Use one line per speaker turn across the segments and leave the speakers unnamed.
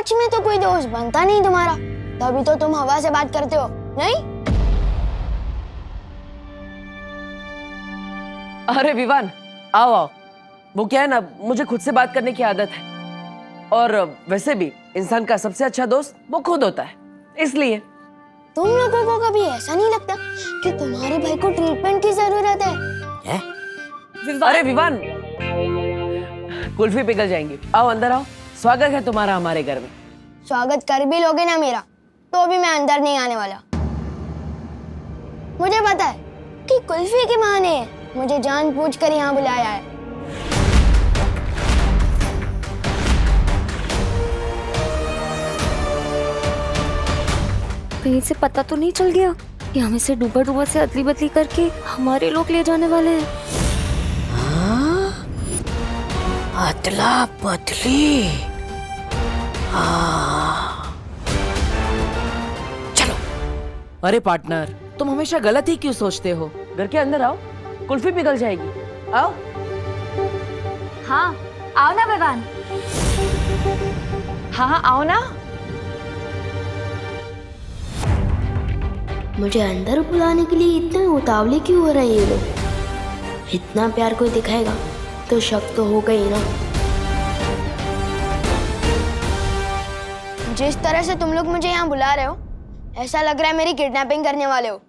सच में तो कोई दोस्त बनता नहीं तुम्हारा, तभी तो तुम हवा से बात करते हो, नहीं?
अरे विवान, आओ आओ। वो क्या है ना, मुझे खुद से बात करने की आदत है, और वैसे भी इंसान का सबसे अच्छा दोस्त वो खुद होता है, इसलिए।
तुम लोगों को कभी ऐसा नहीं लगता कि तुम्हारे भाई को ट्रीटमेंट की जरूरत है?
अरे विवान, कुल्फी पिघल जाएंगी, आओ अंदर आओ। स्वागत है तुम्हारा हमारे घर में।
स्वागत कर भी लोगे ना मेरा, तो भी मैं अंदर नहीं आने वाला। मुझे पता है कि कुल्फी के बहाने मुझे जानबूझकर यहाँ बुलाया है।
कहीं से पता तो नहीं चल गया कि हमें से डूबा डूबा से अदली बदली करके हमारे लोग ले जाने वाले हैं?
अदला बदली। चलो।
अरे पार्टनर, तुम हमेशा गलत ही क्यों सोचते हो? घर के अंदर आओ, कुल्फी पिघल जाएगी, आओ।
हाँ, आओ ना विवान।
हाँ आओ ना।
मुझे अंदर बुलाने के लिए इतने उतावले क्यों हो रहे हैं ये लोग? इतना प्यार कोई दिखाएगा तो शक तो होगा ही ना। जिस तरह से तुम लोग मुझे यहाँ बुला रहे हो, ऐसा लग रहा है मेरी किडनैपिंग करने वाले हो।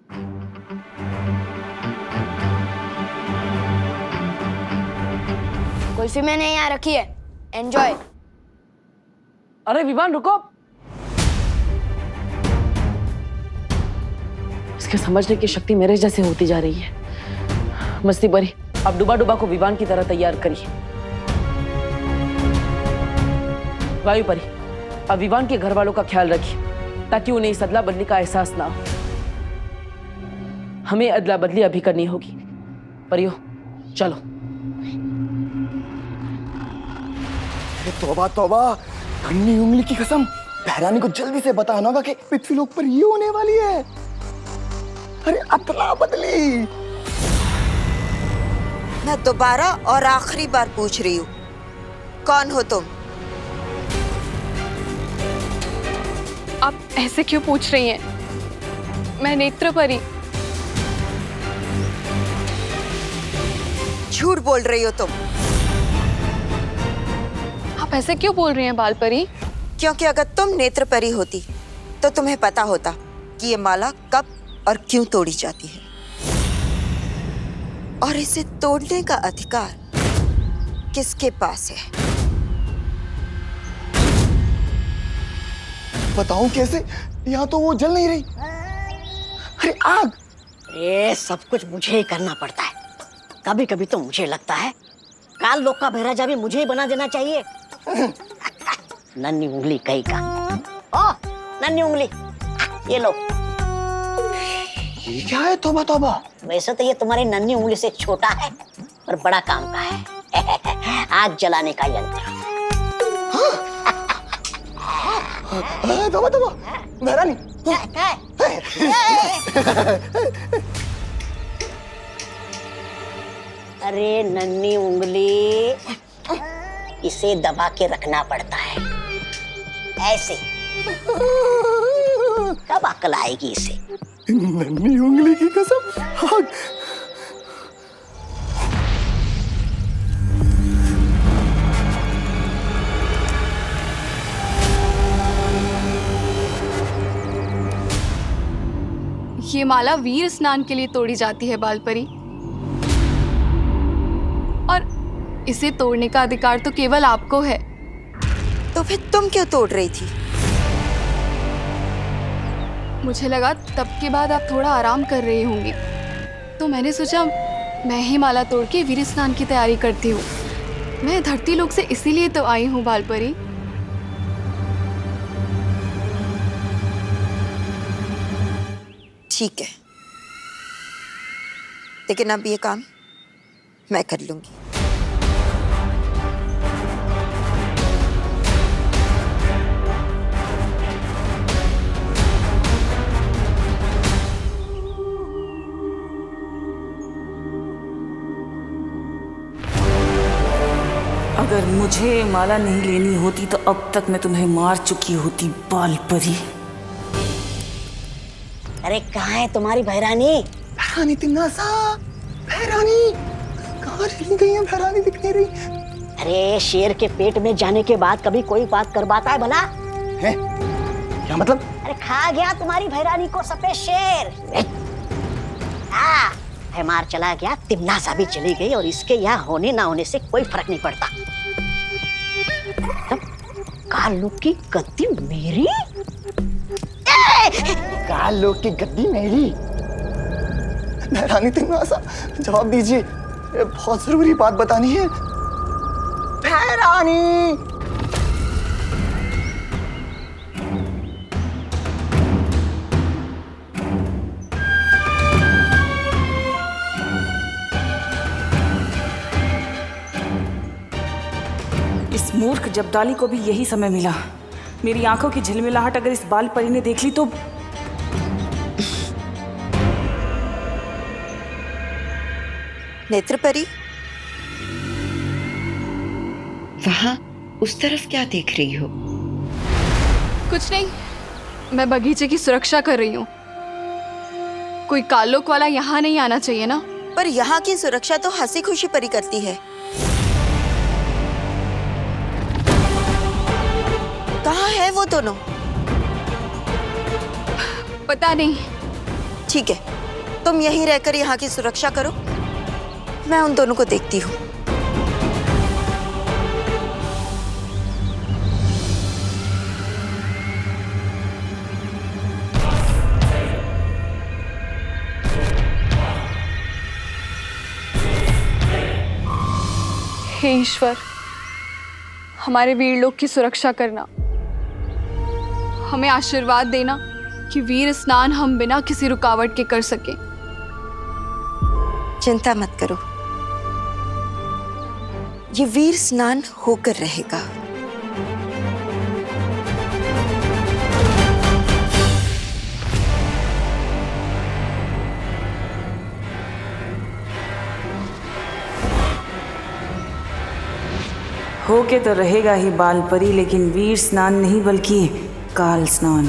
कुल्फी मैंने यहाँ रखी है, एंजॉय।
अरे विवान रुको, इसके समझने की शक्ति मेरे जैसे होती जा रही है। मस्ती बरी, अब डुबा डुबा को विवान की तरह तैयार करिए। वायु परी, अब विवान के घर वालों का ख्याल रखिए ताकि उन्हें इस अदला बदली का एहसास ना हो। हमें अदला बदली अभी करनी होगी। परियो चलो।
अरे तौबा तौबा, नन्ही उंगली की कसम, बहरानी को जल्दी से बताना होगा कि पृथ्वी लोक पर ये होने वाली है। अरे अदला बदली।
मैं दोबारा और आखिरी बार पूछ रही हूँ, कौन हो तुम?
आप ऐसे क्यों पूछ रही हैं? मैं नेत्र परी।
झूठ बोल रही हो तुम।
आप ऐसे क्यों बोल रही हैं बाल परी?
क्योंकि अगर तुम नेत्र परी होती तो तुम्हें पता होता कि ये माला कब और क्यों तोड़ी जाती है, और इसे तोड़ने का अधिकार किसके पास है।
बताऊं कैसे? यहाँ तो वो जल नहीं रही। अरे आग।
ये सब कुछ मुझे ही करना पड़ता है। कभी कभी तो मुझे लगता है काल लोक का महाराजा भी मुझे ही बना देना चाहिए। नन्ही उंगली कहीं का। ओ नन्ही उंगली, ये लो।
ये क्या है? तौबा तौबा।
वैसे तो ये तुम्हारी नन्ही उंगली से छोटा है पर बड़ा काम का है। आग जलाने का यंत्र।
तौबा तौबा, बहरानी।
अरे नन्ही उंगली, इसे दबा के रखना पड़ता है ऐसे। कब अकल आएगी इसे?
नन्ही उंगली की कसम, आग।
ये माला वीर स्नान के लिए तोड़ी जाती है बाल परी, और इसे तोड़ने का अधिकार तो केवल आपको है।
तो फिर तुम क्यों तोड़ रही थी?
मुझे लगा तब के बाद आप थोड़ा आराम कर रही होंगी, तो मैंने सोचा मैं ही माला तोड़ के वीर स्नान की तैयारी करती हूँ। मैं धरती लोक से इसीलिए तो आई हूँ बाल परी।
ठीक है, लेकिन अब ये काम मैं कर लूंगी।
अब
अगर मुझे माला नहीं लेनी होती तो अब तक मैं तुम्हें मार चुकी होती, बाल परी।
अरे कहाँ है तुम्हारी भैरानी?
भैरानी तिन्नासा, भैरानी कहाँ चली गई है? भैरानी दिख नहीं रही।
अरे शेर के पेट में जाने के बाद कभी कोई बात कर पाता है भला?
है? क्या मतलब?
अरे खा गया तुम्हारी भैरानी को सफेद शेर। है मार चला गया, तिम्नासा भी चली गई और इसके यहाँ होने ना होने से कोई फर्क नहीं पड़ता। तब कालू की गद्दी मेरी?
कालो की गद्दी मेरी? भैरानी तिन्नासा जवाब दीजिए, ये बहुत जरूरी बात बतानी है। भैरानी!
इस मूर्ख जब्दाली को भी यही समय मिला। मेरी आंखों की झिलमिलाहट अगर इस बाल परी ने देख ली तो।
नेत्रपरी,
वहां उस तरफ क्या देख रही हो?
कुछ नहीं, मैं बगीचे की सुरक्षा कर रही हूँ। कोई कालोक वाला यहाँ नहीं आना चाहिए ना।
पर यहाँ की सुरक्षा तो हंसी खुशी परी करती है। कहाँ है वो दोनों?
पता नहीं।
ठीक है, तुम यहीं रहकर यहाँ की सुरक्षा करो, मैं उन दोनों को देखती हूँ।
हे ईश्वर, हमारे वीर लोग की सुरक्षा करना। हमें आशीर्वाद देना कि वीर स्नान हम बिना किसी रुकावट के कर सकें।
चिंता मत करो, ये वीर स्नान होकर रहेगा।
होके तो रहेगा ही बाल परी, लेकिन वीर स्नान नहीं बल्कि काल स्नान।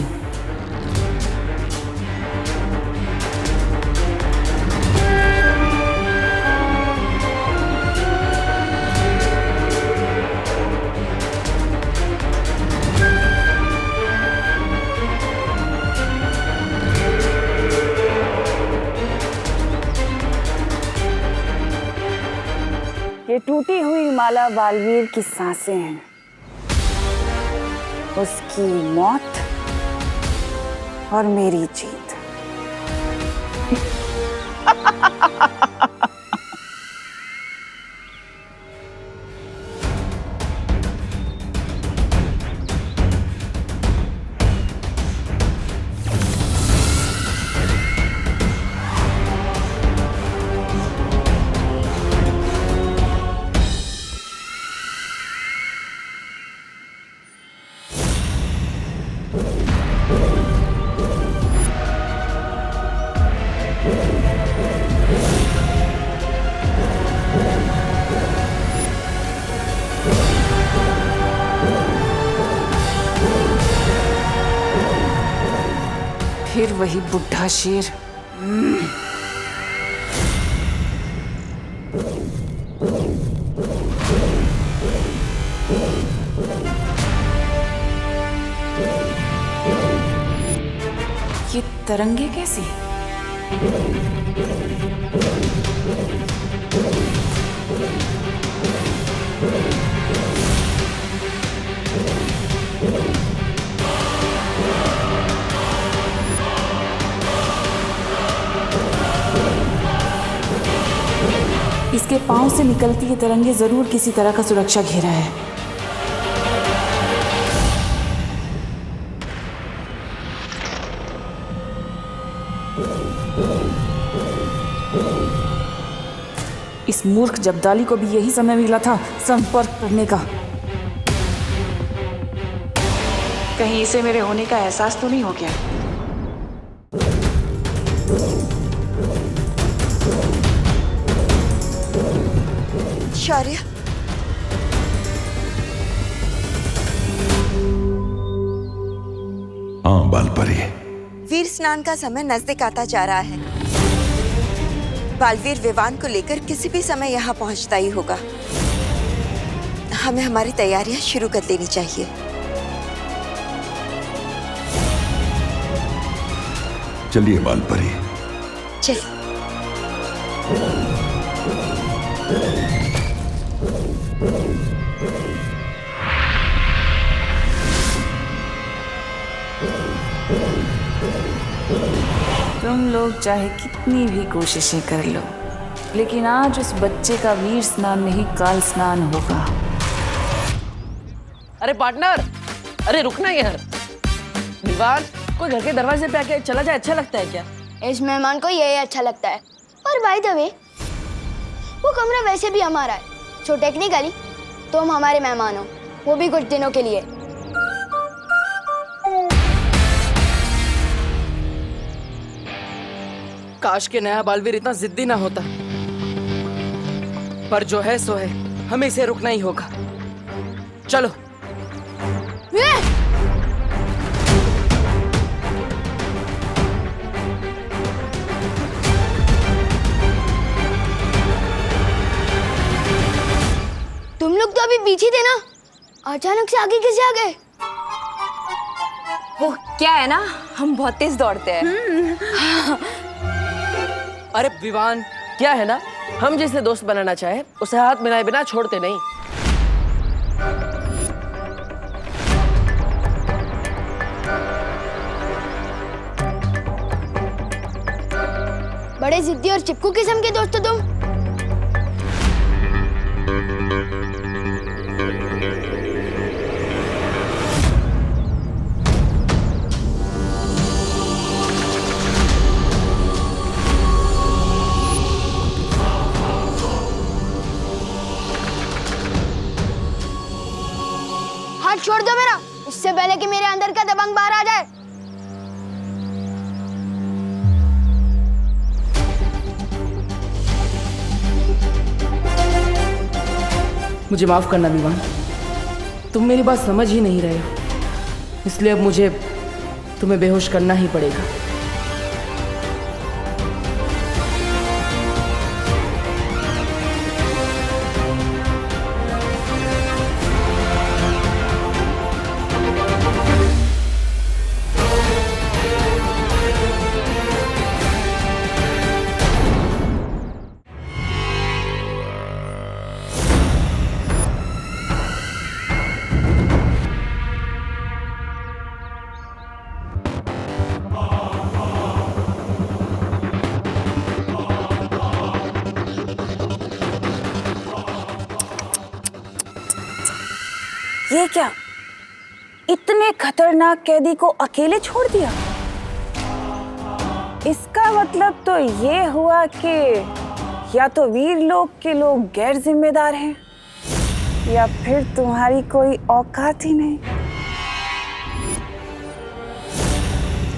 ये टूटी हुई माला बालवीर की सांसें हैं, उसकी मौत और मेरी जीत। फिर वही बुढ़ा शेर। ये तरंगे कैसी? इसके पांव से निकलती ये तरंगे जरूर किसी तरह का सुरक्षा घेरा है। इस मूर्ख जब्दाली को भी यही समय मिला था संपर्क करने का। कहीं इसे मेरे होने का एहसास तो नहीं हो गया?
शौर्य,
हाँ बालपरी।
वीर स्नान का समय नजदीक आता जा रहा है। बालवीर विवान को लेकर किसी भी समय यहाँ पहुँचता ही होगा। हमें हमारी तैयारियां शुरू कर देनी चाहिए।
चलिए बालपरी।
चलिए।
तुम लोग चाहे कितनी भी कोशिशें कर लो, लेकिन आज उस बच्चे का वीर स्नान नहीं काल स्नान होगा।
अरे पार्टनर, अरे रुकना यार। विवान, कोई घर के दरवाजे पे आके चला जाए अच्छा लगता है क्या?
इस मेहमान को यही अच्छा लगता है। और बाय द वे, वो कमरा वैसे भी हमारा है, सो टेक्निकली तुम हमारे मेहमान हो, वो भी कुछ दिनों के लिए।
काश के नया बालवीर इतना जिद्दी ना होता, पर जो है सो है, हमें इसे रुकना ही होगा। चलो।
तुम लोग तो अभी पीछे थे ना, अचानक से आगे कैसे आ गए?
वो क्या है ना, हम बहुत तेज दौड़ते हैं।
अरे विवान, क्या है ना, हम जिसे दोस्त बनाना चाहे उसे हाथ मिलाए बिना छोड़ते नहीं।
बड़े जिद्दी और चिपकू किस्म के दोस्त हो तुम। हाथ छोड़ दो मेरा, इससे पहले कि मेरे अंदर का दबंग बाहर आ जाए।
मुझे माफ करना विवान, तुम मेरी बात समझ ही नहीं रहे हो, इसलिए अब मुझे तुम्हें बेहोश करना ही पड़ेगा।
ये क्या, इतने खतरनाक कैदी को अकेले छोड़ दिया? इसका मतलब तो ये हुआ कि या तो वीर लोग के लोग गैर जिम्मेदार हैं, या फिर तुम्हारी कोई औकात ही नहीं।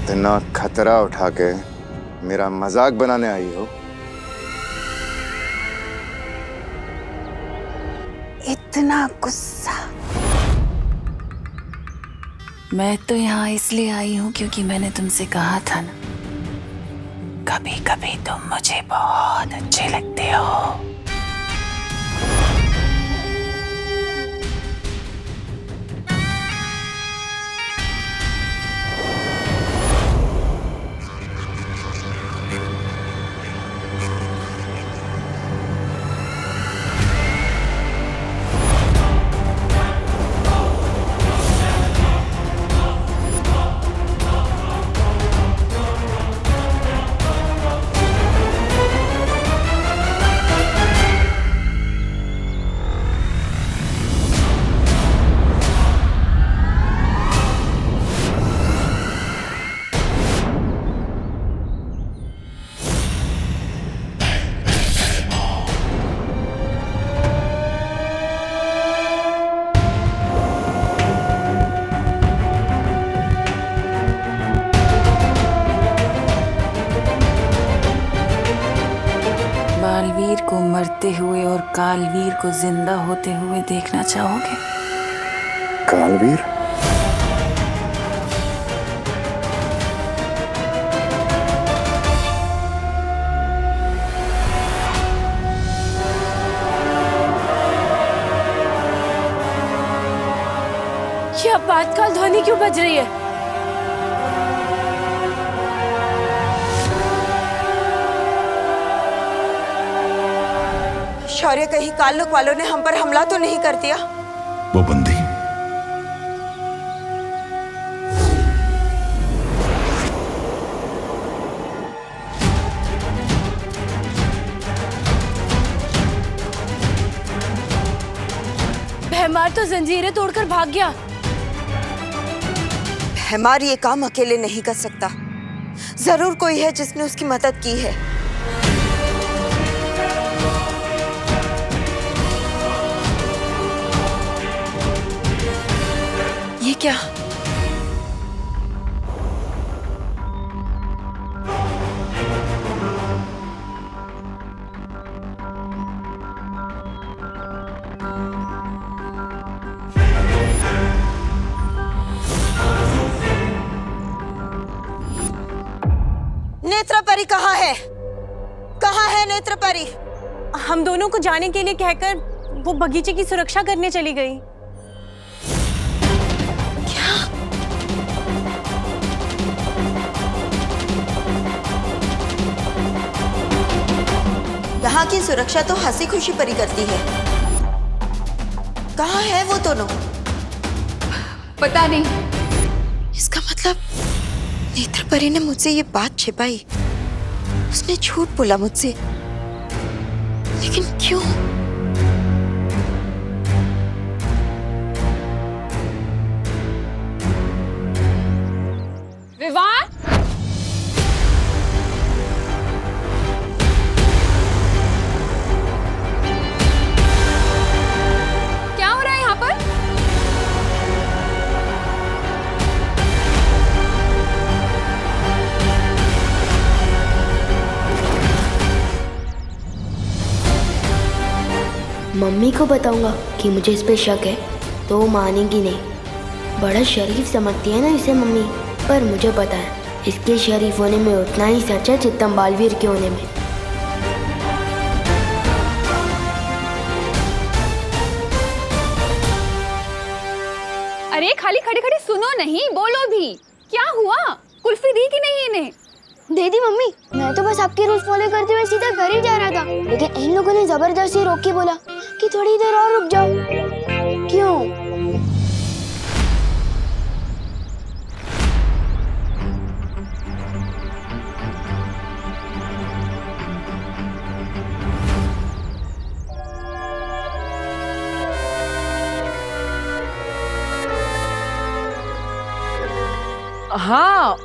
इतना खतरा उठा के मेरा मजाक बनाने आई हो?
इतना गुस्सा? मैं तो यहाँ इसलिए आई हूँ क्योंकि मैंने तुमसे कहा था ना, कभी कभी तुम मुझे बहुत अच्छे लगते हो। बालवीर को मरते हुए और कालवीर को जिंदा होते हुए देखना चाहोगे?
कालवीर?
आपातकाल ध्वनि क्यों बज रही है?
शौर्य, कहीं काल्लुक वालों ने हम पर हमला तो नहीं कर दिया?
वो बंदी
भैमार तो जंजीरें तोड़कर भाग गया।
भैमार ये काम अकेले नहीं कर सकता। जरूर कोई है जिसने उसकी मदद की है। ये क्या? नेत्रपरी कहाँ है? कहाँ है नेत्रपरी?
हम दोनों को जाने के लिए कहकर वो बगीचे की सुरक्षा करने चली गई।
यहाँ की सुरक्षा तो हंसी खुशी परी करती है। कहाँ है वो दोनों?
पता नहीं।
इसका मतलब नेत्रपरी ने मुझसे ये बात छिपाई। उसने झूठ बोला मुझसे, लेकिन क्यों?
विवान, क्या हो रहा है यहाँ पर?
मम्मी को बताऊंगा कि मुझे इस पे शक है तो वो मानेगी नहीं। बड़ा शरीफ समझती है ना इसे मम्मी, पर मुझे पता है इसके शरीफ होने में उतना ही सच है जितना बालवीर के होने में।
अरे खाली खड़े खड़े सुनो नहीं, बोलो भी। क्या हुआ? कुल्फी दी कि नहीं इन्हें?
दे दी मम्मी। मैं तो बस आपके रूल्स फॉलो करते हुए सीधा घर ही जा रहा था, लेकिन इन लोगों ने जबरदस्ती रोक के बोला कि थोड़ी देर और रुक जाओ। क्यों?
हाँ,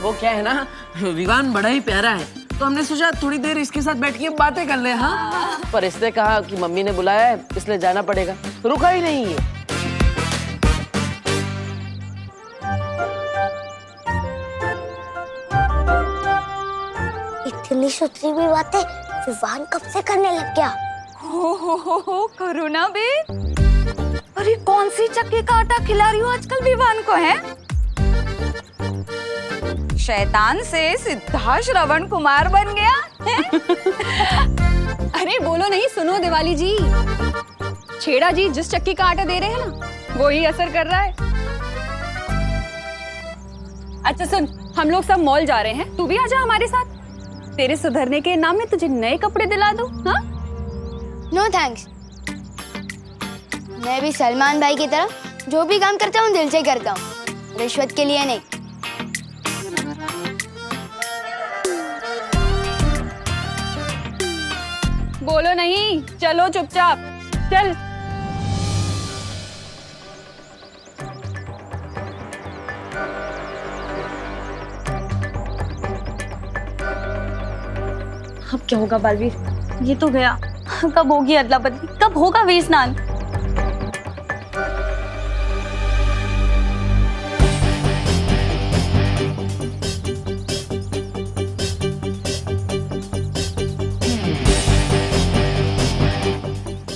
वो क्या है ना, विवान बड़ा ही प्यारा है, तो हमने सोचा थोड़ी देर इसके साथ बैठ के बातें कर ले। हाँ, पर इसने कहा कि मम्मी ने बुलाया है इसलिए जाना पड़ेगा, रुका ही नहीं है।
इतनी सुथरी भी बातें विवान कब से करने लग गया?
हो करो ना बे। अरे कौन सी चक्की का आटा खिला रही हो आजकल विवान को? है शैतान से सीधा श्रवण कुमार बन गया है? अरे बोलो नहीं, सुनो दिवाली जी, छेड़ा जी जिस चक्की का आटा दे रहे हैं ना, वो ही असर कर रहा है। अच्छा सुन, हम लोग सब मॉल जा रहे हैं, तू भी आजा हमारे साथ। तेरे सुधरने के नाम में तुझे नए कपड़े दिला दूं। हाँ?
No thanks. मैं भी सलमान भाई की तरह जो भी काम करता हूँ दिल से करता हूँ, रिश्वत के लिए नहीं।
बोलो नहीं, चलो चुपचाप चल। अब क्या होगा बालवीर? ये तो गया। कब होगी अदला बदली? कब होगा वीर स्नान?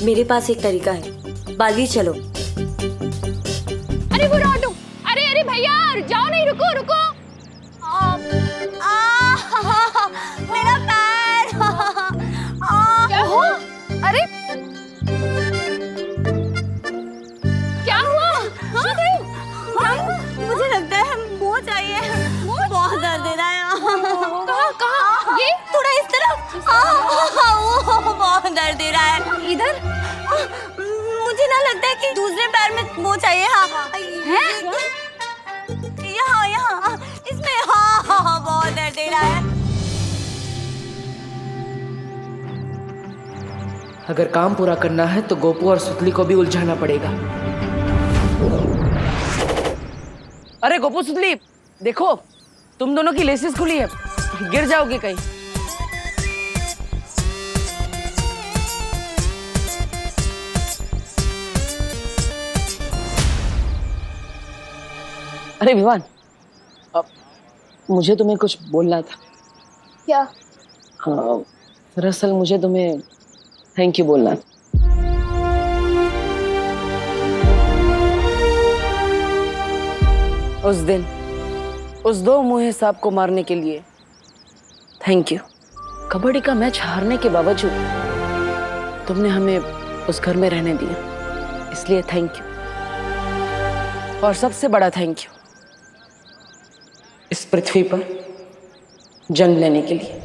मेरे पास एक तरीका है, बालवीर चलो।
अरे वो ऑटो, अरे भैया जाओ नहीं, रुको रुको।
मेरा पैर।
क्या हुआ? अरे क्या हुआ?
वो बहुत दर्द दे रहा है।
इधर
मुझे ना लगता है कि दूसरे पैर में वो चाहिए। हाँ यहाँ यहाँ इसमें। हाँ बहुत दर्द दे रहा है।
अगर काम पूरा करना है तो गोपू और सुतली को भी उलझाना पड़ेगा। अरे गोपू सुतली देखो, तुम दोनों की लेसेस खुली है, गिर जाओगे कहीं। अरे विवान, अब मुझे तुम्हें कुछ बोलना था।
क्या?
हाँ, दरअसल मुझे तुम्हें थैंक यू बोलना था। उस दिन उस दो मुँहे सांप को मारने के लिए थैंक यू। कबड्डी का मैच हारने के बावजूद तुमने हमें उस घर में रहने दिया, इसलिए थैंक यू। और सबसे बड़ा थैंक यू इस पृथ्वी पर जन्म लेने के लिए।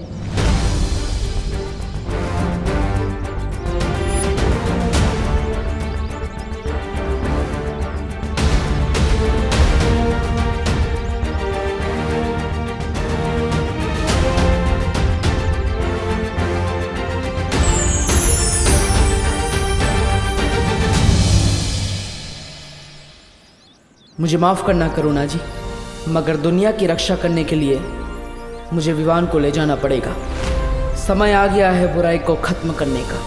मुझे माफ करना करुणा जी, मगर दुनिया की रक्षा करने के लिए मुझे विवान को ले जाना पड़ेगा। समय आ गया है बुराई को खत्म करने का।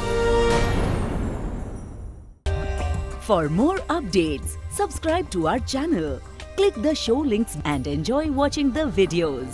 For more updates, subscribe to our channel, click the show links and enjoy watching the videos.